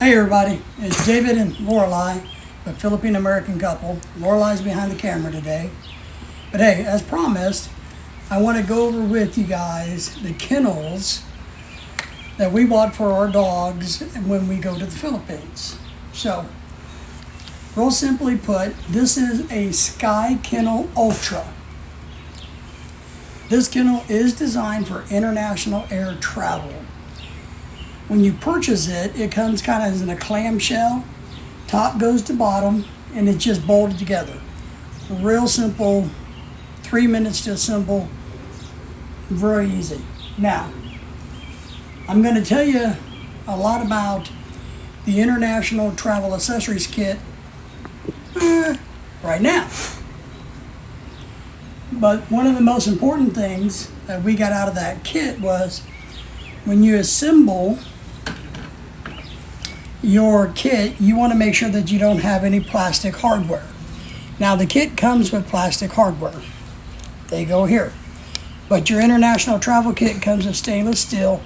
Hey everybody, it's David and Lorelei, a Philippine American couple. Lorelei's behind the camera today. But hey, as promised, I want to go over with you guys the kennels that we bought for our dogs when we go to the Philippines. So, real simply put, this is a Sky Kennel Ultra. This kennel is designed for international air travel. When you purchase it, it comes kind of in a clamshell. Top goes to bottom, and it's just bolted together. Real simple, 3 minutes to assemble, very easy. Now, I'm going to tell you a lot about the International Travel Accessories Kit right now. But one of the most important things that we got out of that kit was when you assemble your kit, you want to make sure that you don't have any plastic hardware. Now the kit comes with plastic hardware. They go here. But your international travel kit comes with stainless steel.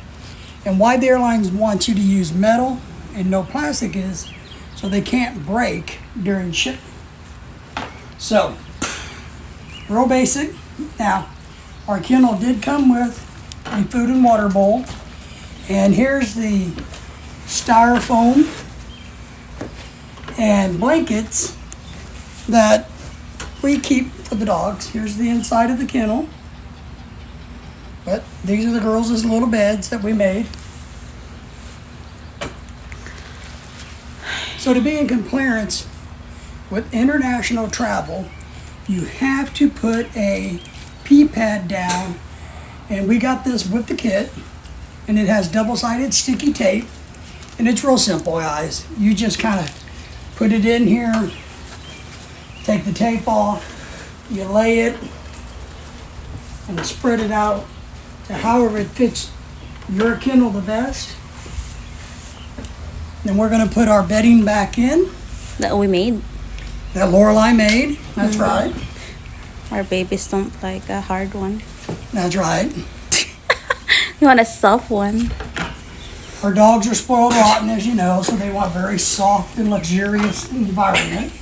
And why the airlines want you to use metal and no plastic is so they can't break during shipping. So, real basic. Now, our kennel did come with a food and water bowl. And here's the styrofoam and blankets that we keep for the dogs. Here's the inside of the kennel. But these are the girls' little beds that we made. So to be in compliance with international travel, you have to put a pee pad down. And we got this with the kit. And it has double-sided sticky tape. And it's real simple, guys. You just kind of put it in here, take the tape off, you lay it, and spread it out to however it fits your kennel the best. Then we're going to put our bedding back in. That we made. That Lorelei made. That's right. Our babies don't like a hard one. That's right. You want a soft one. Our dogs are spoiled rotten, as you know, so they want a very soft and luxurious environment.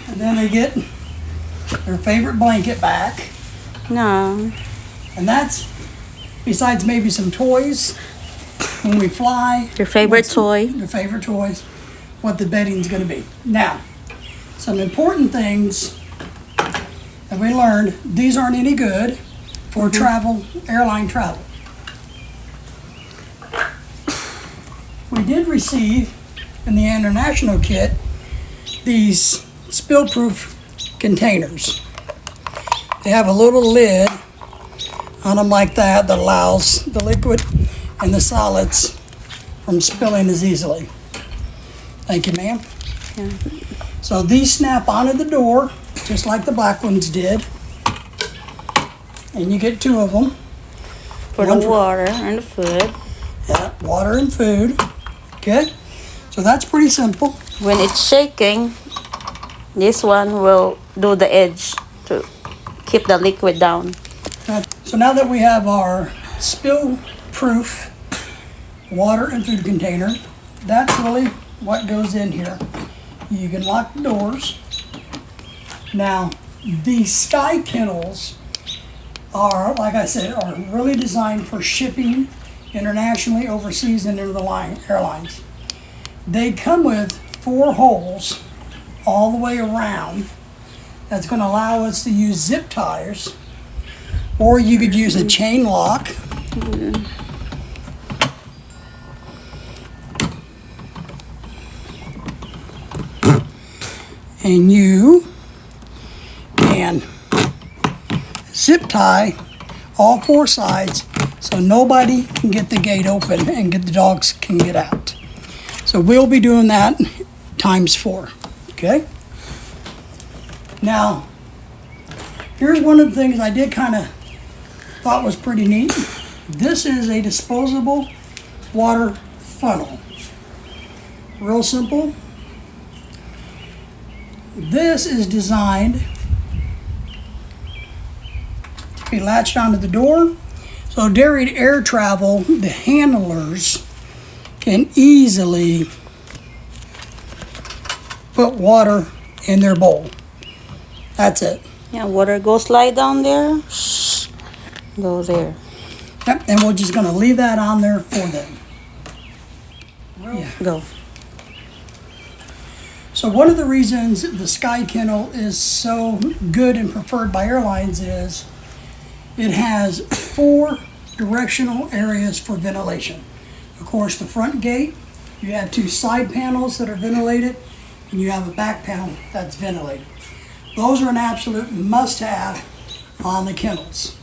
And then they get their favorite blanket back. No. And that's, besides maybe some toys, when we fly. Your favorite toy. Your favorite toys, what the bedding's going to be. Now, some important things that we learned, these aren't any good for travel, airline travel. We did receive in the international kit these Spillproof Containers. They have a little lid on them like that allows the liquid and the solids from spilling as easily. Thank you, ma'am. Yeah. So these snap onto the door just like the black ones did. And you get two of them. For the water and the food. Yeah, water and food. Okay, so that's pretty simple. When it's shaking, this one will do the edge to keep the liquid down. So now that we have our spill-proof water and food container, that's really what goes in here. You can lock the doors. Now, these Sky Kennels are, like I said, are really designed for shipping internationally, overseas, and into the airlines. They come with 4 holes all the way around. That's going to allow us to use zip ties, or you could use a chain lock. And you can zip tie all 4 sides so nobody can get the gate open and the dogs can get out. So we'll be doing that times 4, okay? Now, here's one of the things I did kind of thought was pretty neat. This is a disposable water funnel. Real simple. This is designed to be latched onto the door. So during air travel, the handlers can easily put water in their bowl. That's it. Yeah, water go slide down there. Go there. Yep, and we're just gonna leave that on there for them. Yeah. Go. So one of the reasons the Sky Kennel is so good and preferred by airlines is it has 4 directional areas for ventilation. Of course, the front gate, you have 2 side panels that are ventilated, and you have a back panel that's ventilated. Those are an absolute must-have on the kennels.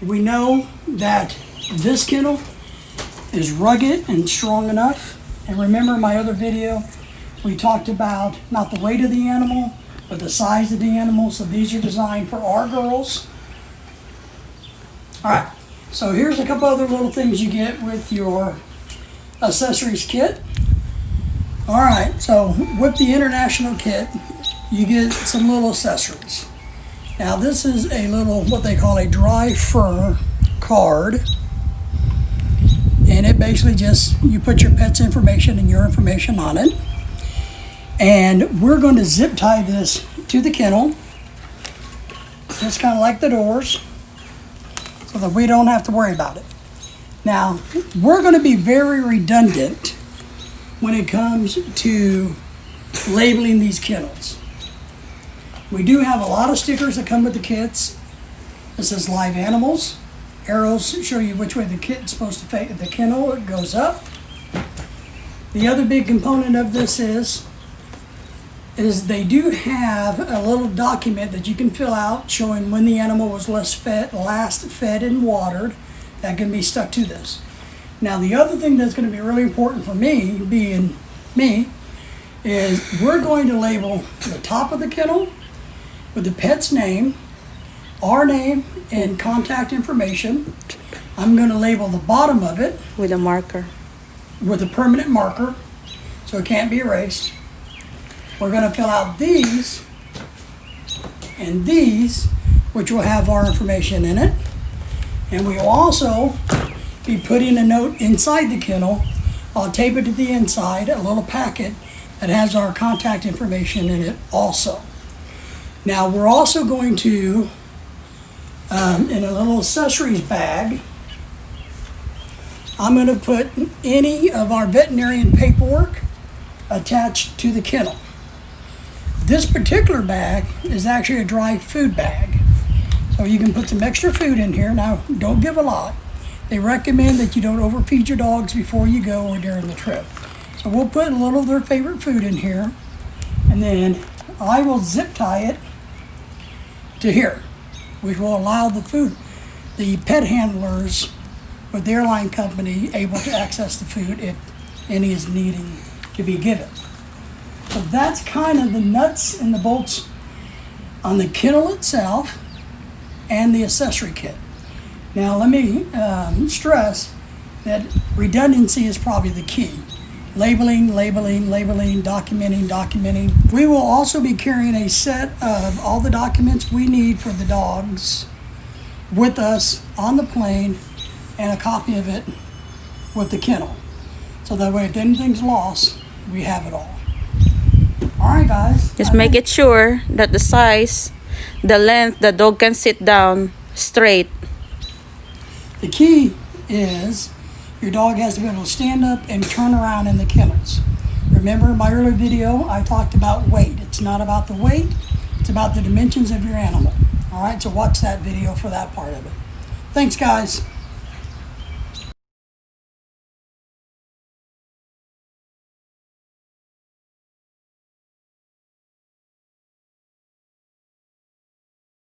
We know that this kennel is rugged and strong enough. And remember my other video, we talked about not the weight of the animal, but the size of the animal. So these are designed for our girls. All right, so here's a couple other little things you get with your accessories kit. All right, so with the international kit, you get some little accessories. Now this is a little, what they call a dry fur card. And it basically just, you put your pet's information and your information on it. And we're going to zip tie this to the kennel. Just kind of like the doors, so that we don't have to worry about it. Now, we're going to be very redundant when it comes to labeling these kennels. We do have a lot of stickers that come with the kits. It says live animals. Arrows show you which way the kit's supposed to face the kennel. It goes up. The other big component of this is they do have a little document that you can fill out showing when the animal was last fed and watered. That can be stuck to this. Now the other thing that's going to be really important for me, being me, is we're going to label the top of the kennel with the pet's name, our name, and contact information. I'm going to label the bottom of it With a marker. with a permanent marker, so it can't be erased. We're going to fill out these and these, which will have our information in it. And we will also be putting a note inside the kennel. I'll tape it to the inside, a little packet that has our contact information in it also. Now we're also going to, in a little accessories bag, I'm going to put any of our veterinarian paperwork attached to the kennel. This particular bag is actually a dry food bag. So you can put some extra food in here. Now, don't give a lot. They recommend that you don't overfeed your dogs before you go or during the trip. So we'll put a little of their favorite food in here, and then I will zip tie it to here, which will allow the pet handlers with the airline company able to access the food if any is needing to be given. So that's kind of the nuts and the bolts on the kennel itself and the accessory kit. Now let me stress that redundancy is probably the key. Labeling, documenting. We will also be carrying a set of all the documents we need for the dogs with us on the plane, and a copy of it with the kennel. So that way if anything's lost, we have it all. All right, guys. Just make it sure that the size, the length, the dog can sit down straight. The key is your dog has to be able to stand up and turn around in the kennels. Remember my earlier video, I talked about weight. It's not about the weight, it's about the dimensions of your animal. All right, so watch that video for that part of it. Thanks, guys.